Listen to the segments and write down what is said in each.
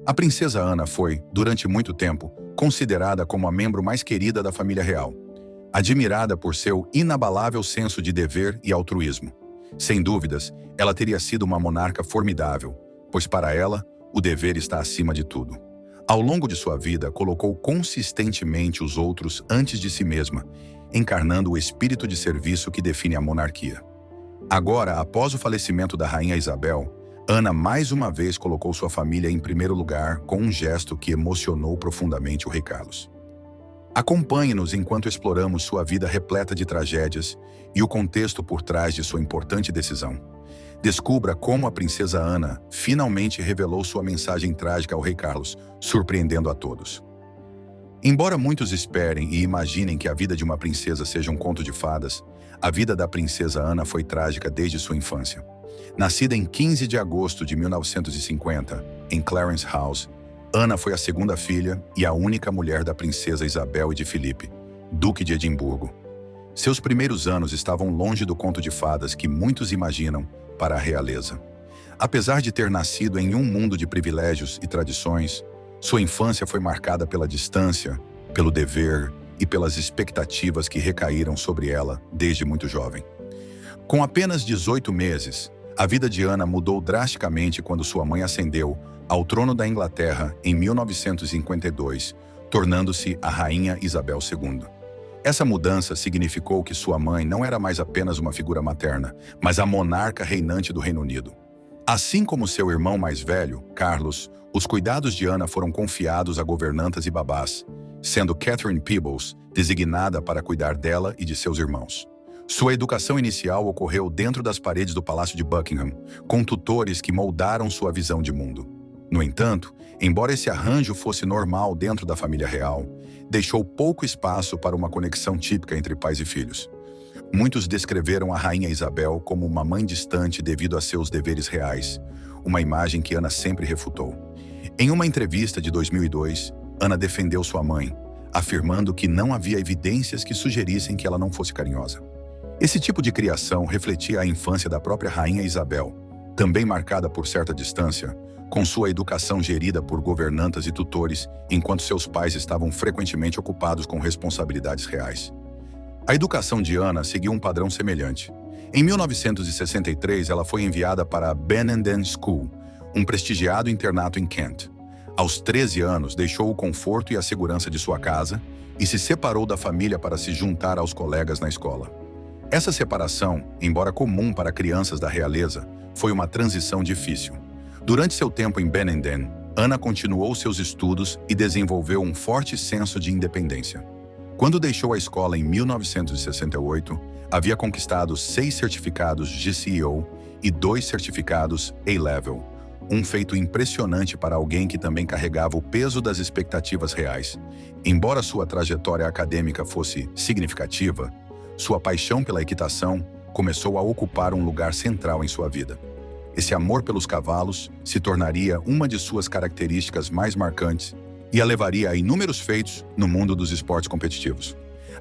A princesa Ana foi, durante muito tempo, considerada como a membro mais querida da família real, admirada por seu inabalável senso de dever e altruísmo. Sem dúvidas, ela teria sido uma monarca formidável, pois para ela, o dever está acima de tudo. Ao longo de sua vida, colocou consistentemente os outros antes de si mesma, encarnando o espírito de serviço que define a monarquia. Agora, após o falecimento da rainha Isabel, Ana mais uma vez colocou sua família em primeiro lugar com um gesto que emocionou profundamente o rei Carlos. Acompanhe-nos enquanto exploramos sua vida repleta de tragédias e o contexto por trás de sua importante decisão. Descubra como a princesa Ana finalmente revelou sua mensagem trágica ao rei Carlos, surpreendendo a todos. Embora muitos esperem e imaginem que a vida de uma princesa seja um conto de fadas, a vida da princesa Ana foi trágica desde sua infância. Nascida em 15 de agosto de 1950, em Clarence House, Ana foi a segunda filha e a única mulher da princesa Isabel e de Filipe, duque de Edimburgo. Seus primeiros anos estavam longe do conto de fadas que muitos imaginam para a realeza. Apesar de ter nascido em um mundo de privilégios e tradições, sua infância foi marcada pela distância, pelo dever e pelas expectativas que recaíram sobre ela desde muito jovem. Com apenas 18 meses, a vida de Ana mudou drasticamente quando sua mãe ascendeu ao trono da Inglaterra em 1952, tornando-se a rainha Isabel II. Essa mudança significou que sua mãe não era mais apenas uma figura materna, mas a monarca reinante do Reino Unido. Assim como seu irmão mais velho, Carlos, os cuidados de Ana foram confiados a governantas e babás, sendo Catherine Peebles designada para cuidar dela e de seus irmãos. Sua educação inicial ocorreu dentro das paredes do Palácio de Buckingham, com tutores que moldaram sua visão de mundo. No entanto, embora esse arranjo fosse normal dentro da família real, deixou pouco espaço para uma conexão típica entre pais e filhos. Muitos descreveram a rainha Isabel como uma mãe distante devido a seus deveres reais, uma imagem que Ana sempre refutou. Em uma entrevista de 2002, Ana defendeu sua mãe, afirmando que não havia evidências que sugerissem que ela não fosse carinhosa. Esse tipo de criação refletia a infância da própria rainha Isabel, também marcada por certa distância, com sua educação gerida por governantas e tutores, enquanto seus pais estavam frequentemente ocupados com responsabilidades reais. A educação de Ana seguiu um padrão semelhante. Em 1963, ela foi enviada para a Benenden School, um prestigiado internato em Kent. Aos 13 anos, deixou o conforto e a segurança de sua casa e se separou da família para se juntar aos colegas na escola. Essa separação, embora comum para crianças da realeza, foi uma transição difícil. Durante seu tempo em Benenden, Ana continuou seus estudos e desenvolveu um forte senso de independência. Quando deixou a escola em 1968, havia conquistado 6 certificados GCEO e 2 certificados A-Level, um feito impressionante para alguém que também carregava o peso das expectativas reais. Embora sua trajetória acadêmica fosse significativa, sua paixão pela equitação começou a ocupar um lugar central em sua vida. Esse amor pelos cavalos se tornaria uma de suas características mais marcantes e a levaria a inúmeros feitos no mundo dos esportes competitivos.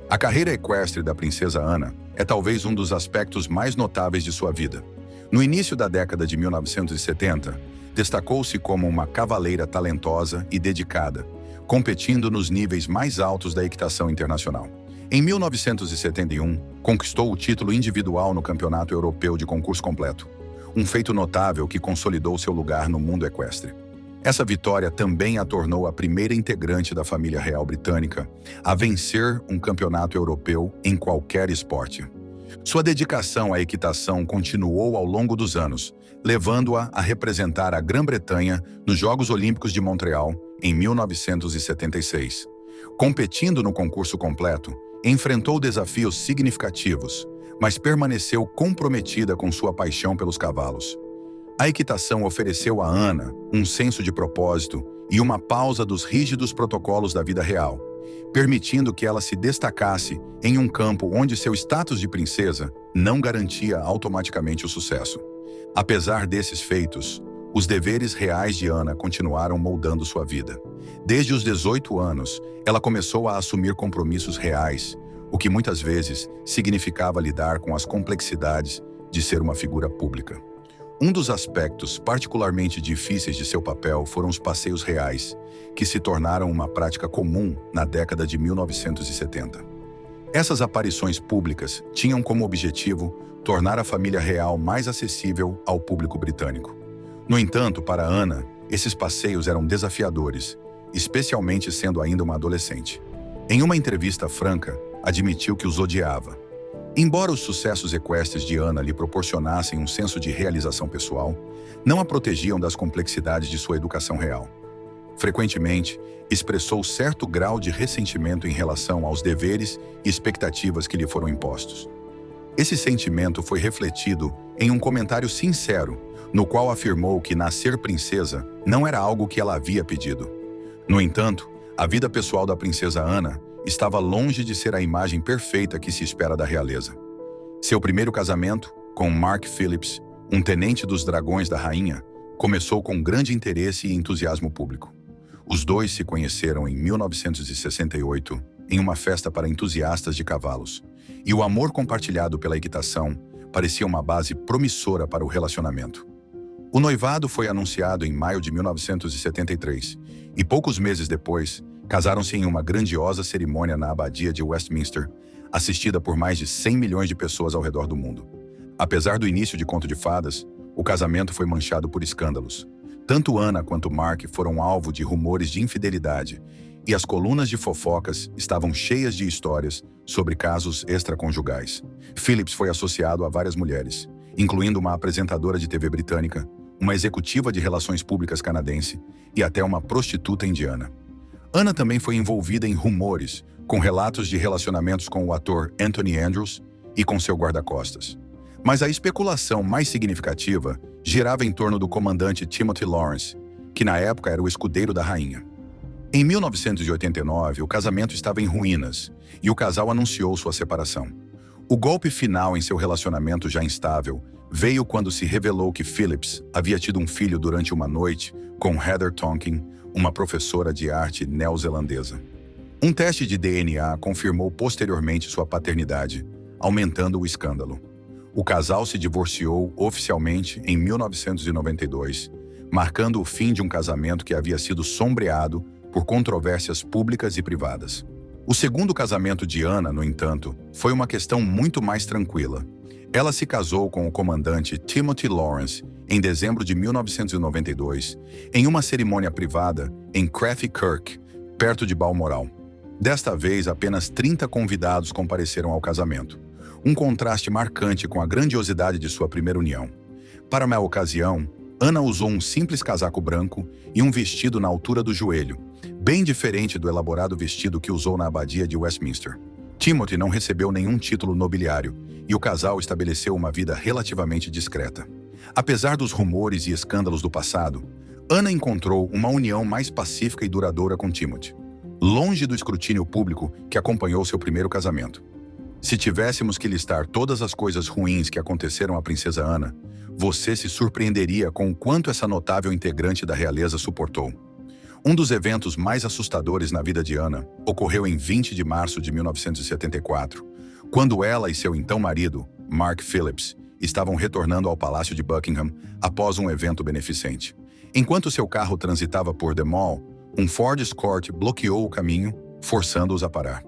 A carreira equestre da princesa Ana é talvez um dos aspectos mais notáveis de sua vida. No início da década de 1970, destacou-se como uma cavaleira talentosa e dedicada, competindo nos níveis mais altos da equitação internacional. Em 1971, conquistou o título individual no Campeonato Europeu de Concurso Completo, um feito notável que consolidou seu lugar no mundo equestre. Essa vitória também a tornou a primeira integrante da família real britânica a vencer um campeonato europeu em qualquer esporte. Sua dedicação à equitação continuou ao longo dos anos, levando-a a representar a Grã-Bretanha nos Jogos Olímpicos de Montreal em 1976. Competindo no concurso completo, enfrentou desafios significativos, mas permaneceu comprometida com sua paixão pelos cavalos. A equitação ofereceu a Ana um senso de propósito e uma pausa dos rígidos protocolos da vida real, permitindo que ela se destacasse em um campo onde seu status de princesa não garantia automaticamente o sucesso. Apesar desses feitos, os deveres reais de Ana continuaram moldando sua vida. Desde os 18 anos, ela começou a assumir compromissos reais, o que muitas vezes significava lidar com as complexidades de ser uma figura pública. Um dos aspectos particularmente difíceis de seu papel foram os passeios reais, que se tornaram uma prática comum na década de 1970. Essas aparições públicas tinham como objetivo tornar a família real mais acessível ao público britânico. No entanto, para Ana, esses passeios eram desafiadores, especialmente sendo ainda uma adolescente. Em uma entrevista franca, admitiu que os odiava. Embora os sucessos equestres de Ana lhe proporcionassem um senso de realização pessoal, não a protegiam das complexidades de sua educação real. Frequentemente, expressou certo grau de ressentimento em relação aos deveres e expectativas que lhe foram impostos. Esse sentimento foi refletido em um comentário sincero, no qual afirmou que nascer princesa não era algo que ela havia pedido. No entanto, a vida pessoal da princesa Ana estava longe de ser a imagem perfeita que se espera da realeza. Seu primeiro casamento, com Mark Phillips, um tenente dos dragões da rainha, começou com grande interesse e entusiasmo público. Os dois se conheceram em 1968, em uma festa para entusiastas de cavalos, e o amor compartilhado pela equitação parecia uma base promissora para o relacionamento. O noivado foi anunciado em maio de 1973, e poucos meses depois, casaram-se em uma grandiosa cerimônia na abadia de Westminster, assistida por mais de 100 milhões de pessoas ao redor do mundo. Apesar do início de Conto de Fadas, o casamento foi manchado por escândalos. Tanto Ana quanto Mark foram alvo de rumores de infidelidade, e as colunas de fofocas estavam cheias de histórias sobre casos extraconjugais. Phillips foi associado a várias mulheres, incluindo uma apresentadora de TV britânica, uma executiva de relações públicas canadense e até uma prostituta indiana. Ana também foi envolvida em rumores, com relatos de relacionamentos com o ator Anthony Andrews e com seu guarda-costas. Mas a especulação mais significativa girava em torno do comandante Timothy Lawrence, que na época era o escudeiro da rainha. Em 1989, o casamento estava em ruínas e o casal anunciou sua separação. O golpe final em seu relacionamento já instável veio quando se revelou que Phillips havia tido um filho durante uma noite com Heather Tonkin, uma professora de arte neozelandesa. Um teste de DNA confirmou posteriormente sua paternidade, aumentando o escândalo. O casal se divorciou oficialmente em 1992, marcando o fim de um casamento que havia sido sombreado por controvérsias públicas e privadas. O segundo casamento de Ana, no entanto, foi uma questão muito mais tranquila. Ela se casou com o comandante Timothy Lawrence em dezembro de 1992, em uma cerimônia privada em Crathie Kirk, perto de Balmoral. Desta vez, apenas 30 convidados compareceram ao casamento, um contraste marcante com a grandiosidade de sua primeira união. Para a ocasião, Ana usou um simples casaco branco e um vestido na altura do joelho, bem diferente do elaborado vestido que usou na abadia de Westminster. Timothy não recebeu nenhum título nobiliário e o casal estabeleceu uma vida relativamente discreta. Apesar dos rumores e escândalos do passado, Ana encontrou uma união mais pacífica e duradoura com Timothy, longe do escrutínio público que acompanhou seu primeiro casamento. Se tivéssemos que listar todas as coisas ruins que aconteceram à princesa Ana, você se surpreenderia com o quanto essa notável integrante da realeza suportou. Um dos eventos mais assustadores na vida de Ana ocorreu em 20 de março de 1974, quando ela e seu então marido, Mark Phillips, estavam retornando ao Palácio de Buckingham após um evento beneficente. Enquanto seu carro transitava por The Mall, um Ford Escort bloqueou o caminho, forçando-os a parar.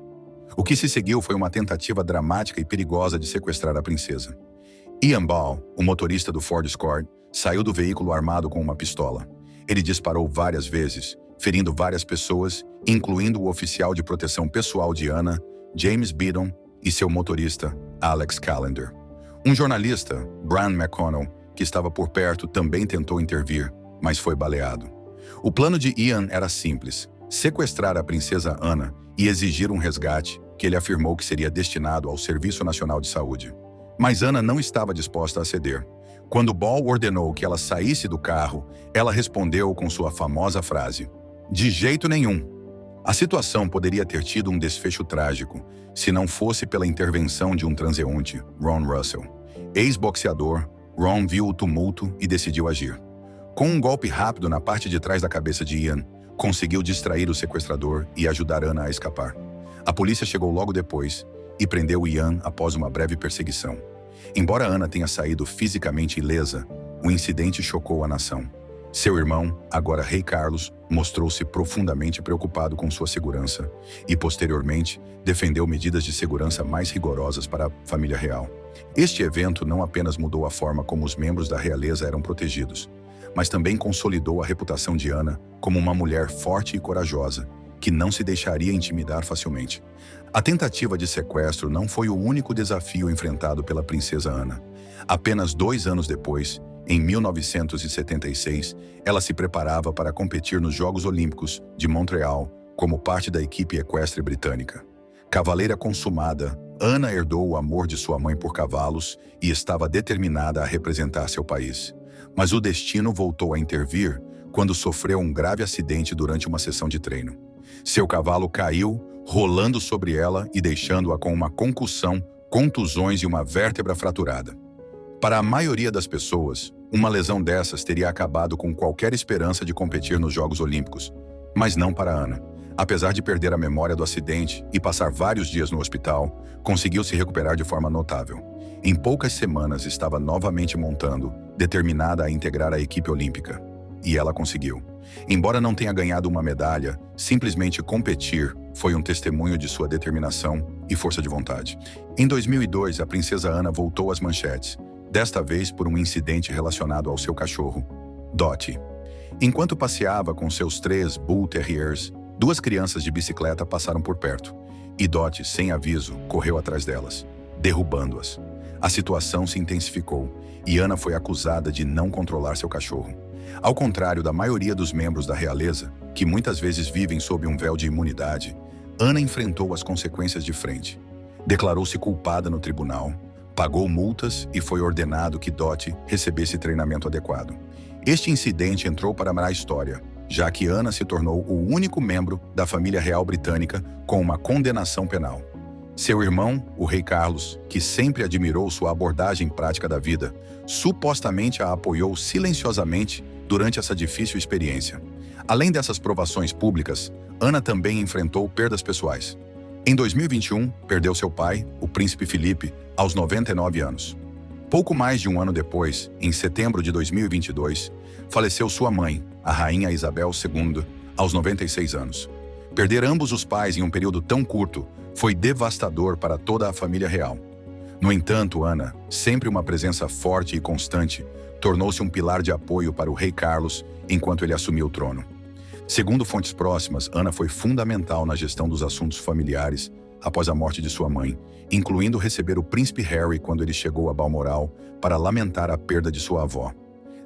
O que se seguiu foi uma tentativa dramática e perigosa de sequestrar a princesa. Ian Ball, o motorista do Ford Escort, saiu do veículo armado com uma pistola. Ele disparou várias vezes, ferindo várias pessoas, incluindo o oficial de proteção pessoal de Ana, James Beadon, e seu motorista, Alex Callender. Um jornalista, Brian McConnell, que estava por perto, também tentou intervir, mas foi baleado. O plano de Ian era simples: sequestrar a princesa Ana e exigir um resgate que ele afirmou que seria destinado ao Serviço Nacional de Saúde. Mas Ana não estava disposta a ceder. Quando Ball ordenou que ela saísse do carro, ela respondeu com sua famosa frase: "De jeito nenhum." A situação poderia ter tido um desfecho trágico, se não fosse pela intervenção de um transeunte, Ron Russell. Ex-boxeador, Ron viu o tumulto e decidiu agir. Com um golpe rápido na parte de trás da cabeça de Ian, conseguiu distrair o sequestrador e ajudar Ana a escapar. A polícia chegou logo depois e prendeu Ian após uma breve perseguição. Embora Ana tenha saído fisicamente ilesa, o incidente chocou a nação. Seu irmão, agora rei Carlos, mostrou-se profundamente preocupado com sua segurança e, posteriormente, defendeu medidas de segurança mais rigorosas para a família real. Este evento não apenas mudou a forma como os membros da realeza eram protegidos, mas também consolidou a reputação de Ana como uma mulher forte e corajosa, que não se deixaria intimidar facilmente. A tentativa de sequestro não foi o único desafio enfrentado pela princesa Ana. Apenas 2 anos depois, em 1976, ela se preparava para competir nos Jogos Olímpicos de Montreal como parte da equipe equestre britânica. Cavaleira consumada, Ana herdou o amor de sua mãe por cavalos e estava determinada a representar seu país. Mas o destino voltou a intervir quando sofreu um grave acidente durante uma sessão de treino. Seu cavalo caiu, rolando sobre ela e deixando-a com uma concussão, contusões e uma vértebra fraturada. Para a maioria das pessoas, uma lesão dessas teria acabado com qualquer esperança de competir nos Jogos Olímpicos, mas não para Ana. Apesar de perder a memória do acidente e passar vários dias no hospital, conseguiu se recuperar de forma notável. Em poucas semanas estava novamente montando, determinada a integrar a equipe olímpica. E ela conseguiu. Embora não tenha ganhado uma medalha, simplesmente competir foi um testemunho de sua determinação e força de vontade. Em 2002, a princesa Ana voltou às manchetes, desta vez por um incidente relacionado ao seu cachorro, Dottie. Enquanto passeava com seus 3 Bull Terriers, 2 crianças de bicicleta passaram por perto, e Dottie, sem aviso, correu atrás delas, derrubando-as. A situação se intensificou, e Ana foi acusada de não controlar seu cachorro. Ao contrário da maioria dos membros da realeza, que muitas vezes vivem sob um véu de imunidade, Ana enfrentou as consequências de frente. Declarou-se culpada no tribunal, pagou multas e foi ordenado que Dottie recebesse treinamento adequado. Este incidente entrou para a história, já que Ana se tornou o único membro da família real britânica com uma condenação penal. Seu irmão, o rei Carlos, que sempre admirou sua abordagem prática da vida, supostamente a apoiou silenciosamente durante essa difícil experiência. Além dessas provações públicas, Ana também enfrentou perdas pessoais. Em 2021, perdeu seu pai, o príncipe Felipe, aos 99 anos. Pouco mais de um ano depois, em setembro de 2022, faleceu sua mãe, a rainha Isabel II, aos 96 anos. Perder ambos os pais em um período tão curto foi devastador para toda a família real. No entanto, Ana, sempre uma presença forte e constante, tornou-se um pilar de apoio para o rei Carlos enquanto ele assumiu o trono. Segundo fontes próximas, Ana foi fundamental na gestão dos assuntos familiares após a morte de sua mãe, incluindo receber o príncipe Harry quando ele chegou a Balmoral para lamentar a perda de sua avó.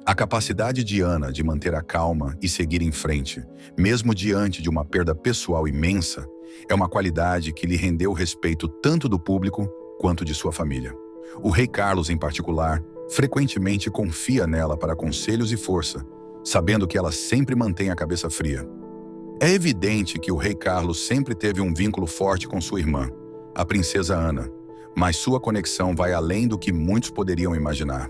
A capacidade de Ana de manter a calma e seguir em frente, mesmo diante de uma perda pessoal imensa, é uma qualidade que lhe rendeu o respeito tanto do público quanto de sua família. O rei Carlos, em particular, frequentemente confia nela para conselhos e força, sabendo que ela sempre mantém a cabeça fria. É evidente que o rei Carlos sempre teve um vínculo forte com sua irmã, a princesa Ana, mas sua conexão vai além do que muitos poderiam imaginar.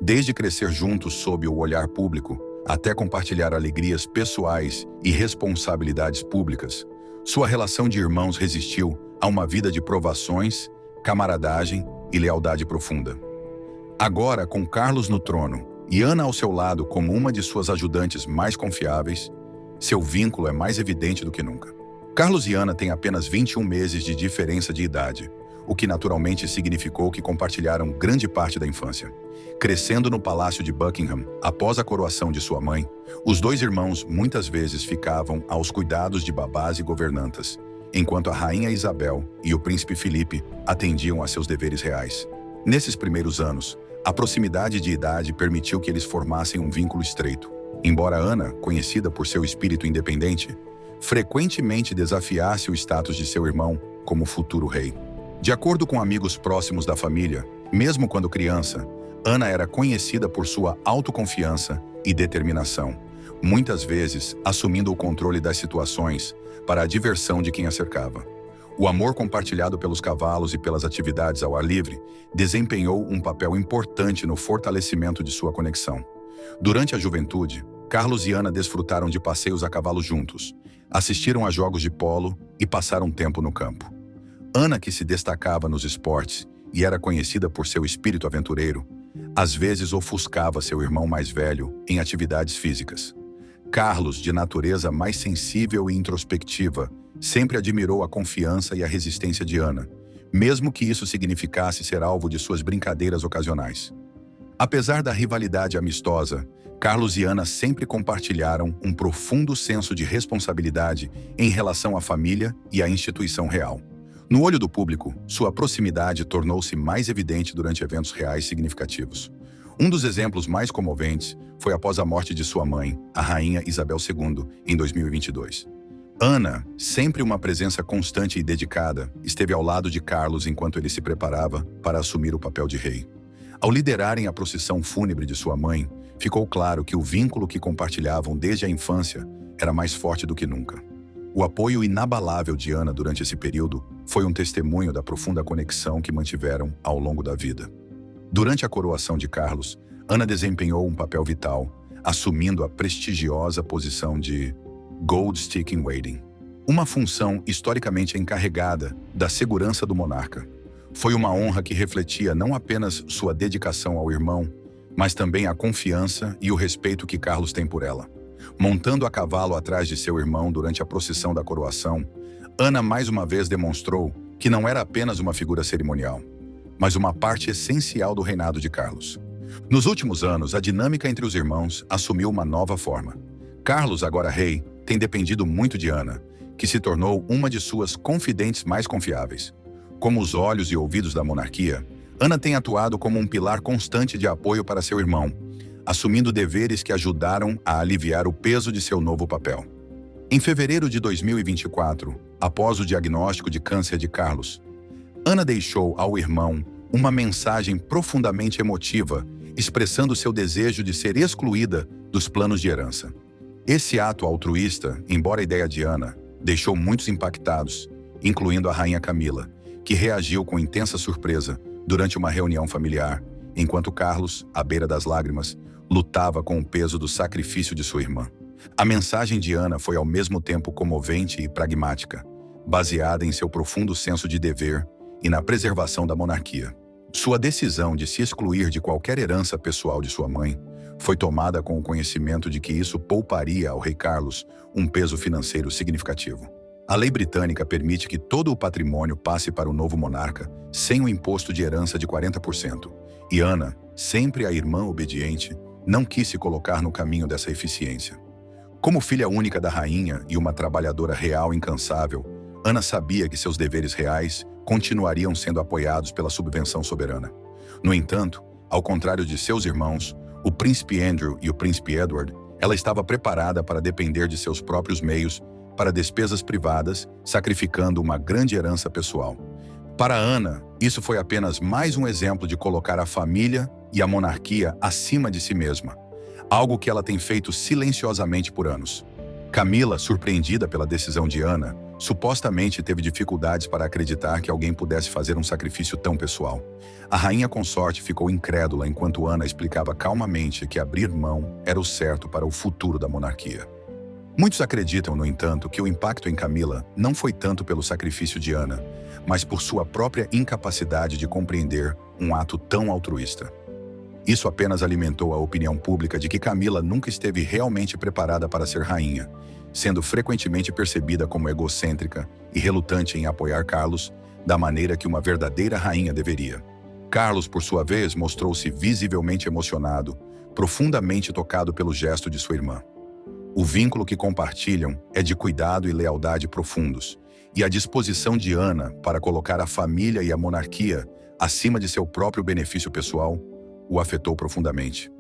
Desde crescer juntos sob o olhar público, até compartilhar alegrias pessoais e responsabilidades públicas, sua relação de irmãos resistiu a uma vida de provações, camaradagem e lealdade profunda. Agora, com Carlos no trono e Ana ao seu lado como uma de suas ajudantes mais confiáveis, seu vínculo é mais evidente do que nunca. Carlos e Ana têm apenas 21 meses de diferença de idade, o que naturalmente significou que compartilharam grande parte da infância. Crescendo no Palácio de Buckingham, após a coroação de sua mãe, os 2 irmãos muitas vezes ficavam aos cuidados de babás e governantas, enquanto a rainha Isabel e o príncipe Felipe atendiam a seus deveres reais. Nesses primeiros anos, a proximidade de idade permitiu que eles formassem um vínculo estreito. Embora Ana, conhecida por seu espírito independente, frequentemente desafiasse o status de seu irmão como futuro rei. De acordo com amigos próximos da família, mesmo quando criança, Ana era conhecida por sua autoconfiança e determinação, muitas vezes assumindo o controle das situações para a diversão de quem a cercava. O amor compartilhado pelos cavalos e pelas atividades ao ar livre desempenhou um papel importante no fortalecimento de sua conexão. Durante a juventude, Carlos e Ana desfrutaram de passeios a cavalo juntos, assistiram a jogos de polo e passaram tempo no campo. Ana, que se destacava nos esportes e era conhecida por seu espírito aventureiro, Às vezes ofuscava seu irmão mais velho em atividades físicas. Carlos, de natureza mais sensível e introspectiva, sempre admirou a confiança e a resistência de Ana, mesmo que isso significasse ser alvo de suas brincadeiras ocasionais. Apesar da rivalidade amistosa, Carlos e Ana sempre compartilharam um profundo senso de responsabilidade em relação à família e à instituição real. No olho do público, sua proximidade tornou-se mais evidente durante eventos reais significativos. Um dos exemplos mais comoventes foi após a morte de sua mãe, a rainha Isabel II, em 2022. Ana, sempre uma presença constante e dedicada, esteve ao lado de Carlos enquanto ele se preparava para assumir o papel de rei. Ao liderarem a procissão fúnebre de sua mãe, ficou claro que o vínculo que compartilhavam desde a infância era mais forte do que nunca. O apoio inabalável de Ana durante esse período foi um testemunho da profunda conexão que mantiveram ao longo da vida. Durante a coroação de Carlos, Ana desempenhou um papel vital, assumindo a prestigiosa posição de Gold Stick in Waiting, uma função historicamente encarregada da segurança do monarca. Foi uma honra que refletia não apenas sua dedicação ao irmão, mas também a confiança e o respeito que Carlos tem por ela. Montando a cavalo atrás de seu irmão durante a procissão da coroação, Ana mais uma vez demonstrou que não era apenas uma figura cerimonial, mas uma parte essencial do reinado de Carlos. Nos últimos anos, a dinâmica entre os irmãos assumiu uma nova forma. Carlos, agora rei, tem dependido muito de Ana, que se tornou uma de suas confidentes mais confiáveis. Como os olhos e ouvidos da monarquia, Ana tem atuado como um pilar constante de apoio para seu irmão, assumindo deveres que ajudaram a aliviar o peso de seu novo papel. Em fevereiro de 2024, após o diagnóstico de câncer de Carlos, Ana deixou ao irmão uma mensagem profundamente emotiva, expressando seu desejo de ser excluída dos planos de herança. Esse ato altruísta, embora a ideia de Ana, deixou muitos impactados, incluindo a rainha Camila, que reagiu com intensa surpresa durante uma reunião familiar, enquanto Carlos, à beira das lágrimas, lutava com o peso do sacrifício de sua irmã. A mensagem de Ana foi ao mesmo tempo comovente e pragmática, baseada em seu profundo senso de dever e na preservação da monarquia. Sua decisão de se excluir de qualquer herança pessoal de sua mãe foi tomada com o conhecimento de que isso pouparia ao rei Carlos um peso financeiro significativo. A lei britânica permite que todo o patrimônio passe para o novo monarca sem o imposto de herança de 40%, e Ana, sempre a irmã obediente, não quis se colocar no caminho dessa eficiência. Como filha única da rainha e uma trabalhadora real incansável, Ana sabia que seus deveres reais continuariam sendo apoiados pela subvenção soberana. No entanto, ao contrário de seus irmãos, o príncipe Andrew e o príncipe Edward, ela estava preparada para depender de seus próprios meios para despesas privadas, sacrificando uma grande herança pessoal. Para Ana, isso foi apenas mais um exemplo de colocar a família e a monarquia acima de si mesma, algo que ela tem feito silenciosamente por anos. Camila, surpreendida pela decisão de Ana, supostamente teve dificuldades para acreditar que alguém pudesse fazer um sacrifício tão pessoal. A rainha consorte ficou incrédula enquanto Ana explicava calmamente que abrir mão era o certo para o futuro da monarquia. Muitos acreditam, no entanto, que o impacto em Camila não foi tanto pelo sacrifício de Ana, mas por sua própria incapacidade de compreender um ato tão altruísta. Isso apenas alimentou a opinião pública de que Camila nunca esteve realmente preparada para ser rainha, sendo frequentemente percebida como egocêntrica e relutante em apoiar Carlos da maneira que uma verdadeira rainha deveria. Carlos, por sua vez, mostrou-se visivelmente emocionado, profundamente tocado pelo gesto de sua irmã. O vínculo que compartilham é de cuidado e lealdade profundos, e a disposição de Ana para colocar a família e a monarquia acima de seu próprio benefício pessoal o afetou profundamente.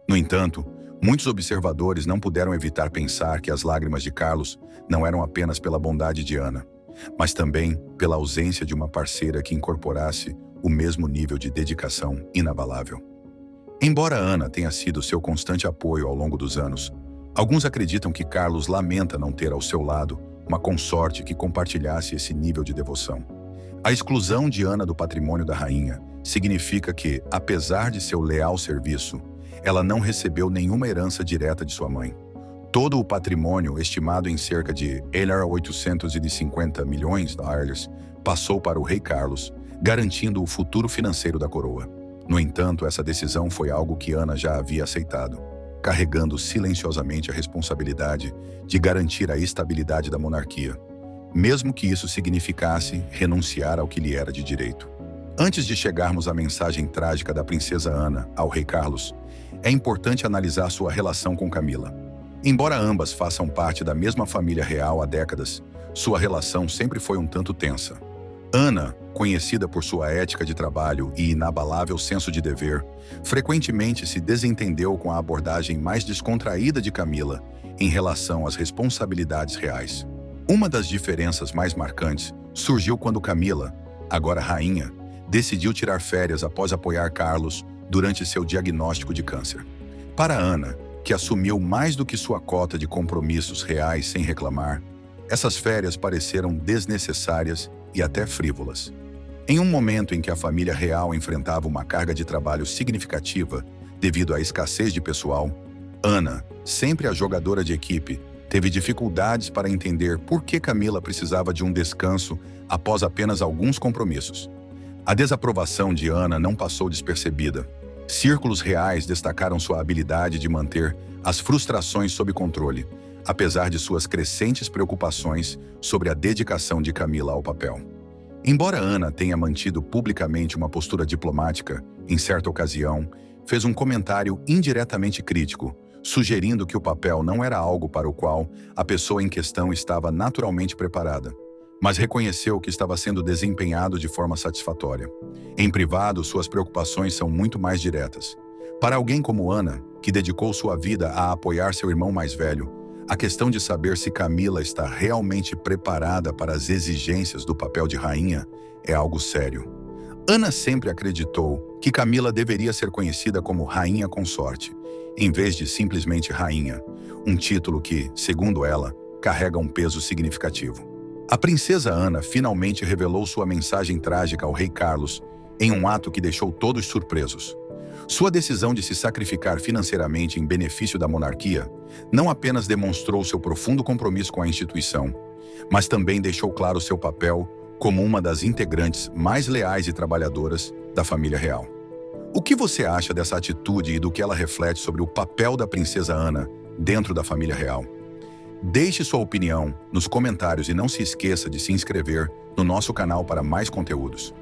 No entanto, muitos observadores não puderam evitar pensar que as lágrimas de Carlos não eram apenas pela bondade de Ana, mas também pela ausência de uma parceira que incorporasse o mesmo nível de dedicação inabalável. Embora Ana tenha sido seu constante apoio ao longo dos anos, alguns acreditam que Carlos lamenta não ter ao seu lado uma consorte que compartilhasse esse nível de devoção. A exclusão de Ana do patrimônio da rainha significa que, apesar de seu leal serviço, ela não recebeu nenhuma herança direta de sua mãe. Todo o patrimônio, estimado em cerca de 850 milhões de dólares, passou para o rei Carlos, garantindo o futuro financeiro da coroa. No entanto, essa decisão foi algo que Ana já havia aceitado, carregando silenciosamente a responsabilidade de garantir a estabilidade da monarquia, mesmo que isso significasse renunciar ao que lhe era de direito. Antes de chegarmos à mensagem trágica da princesa Ana ao rei Carlos, é importante analisar sua relação com Camila. Embora ambas façam parte da mesma família real há décadas, sua relação sempre foi um tanto tensa. Ana, conhecida por sua ética de trabalho e inabalável senso de dever, frequentemente se desentendeu com a abordagem mais descontraída de Camila em relação às responsabilidades reais. Uma das diferenças mais marcantes surgiu quando Camila, agora rainha, decidiu tirar férias após apoiar Carlos durante seu diagnóstico de câncer. Para Ana, que assumiu mais do que sua cota de compromissos reais sem reclamar, essas férias pareceram desnecessárias e até frívolas. Em um momento em que a família real enfrentava uma carga de trabalho significativa devido à escassez de pessoal, Ana, sempre a jogadora de equipe, teve dificuldades para entender por que Camila precisava de um descanso após apenas alguns compromissos. A desaprovação de Ana não passou despercebida. Círculos reais destacaram sua habilidade de manter as frustrações sob controle, apesar de suas crescentes preocupações sobre a dedicação de Camila ao papel. Embora Ana tenha mantido publicamente uma postura diplomática, em certa ocasião, fez um comentário indiretamente crítico, sugerindo que o papel não era algo para o qual a pessoa em questão estava naturalmente preparada, mas reconheceu que estava sendo desempenhado de forma satisfatória. Em privado, suas preocupações são muito mais diretas. Para alguém como Ana, que dedicou sua vida a apoiar seu irmão mais velho, a questão de saber se Camila está realmente preparada para as exigências do papel de rainha é algo sério. Ana sempre acreditou que Camila deveria ser conhecida como rainha consorte, em vez de simplesmente rainha, um título que, segundo ela, carrega um peso significativo. A princesa Ana finalmente revelou sua mensagem trágica ao rei Carlos em um ato que deixou todos surpresos. Sua decisão de se sacrificar financeiramente em benefício da monarquia não apenas demonstrou seu profundo compromisso com a instituição, mas também deixou claro seu papel como uma das integrantes mais leais e trabalhadoras da família real. O que você acha dessa atitude e do que ela reflete sobre o papel da princesa Ana dentro da família real? Deixe sua opinião nos comentários e não se esqueça de se inscrever no nosso canal para mais conteúdos.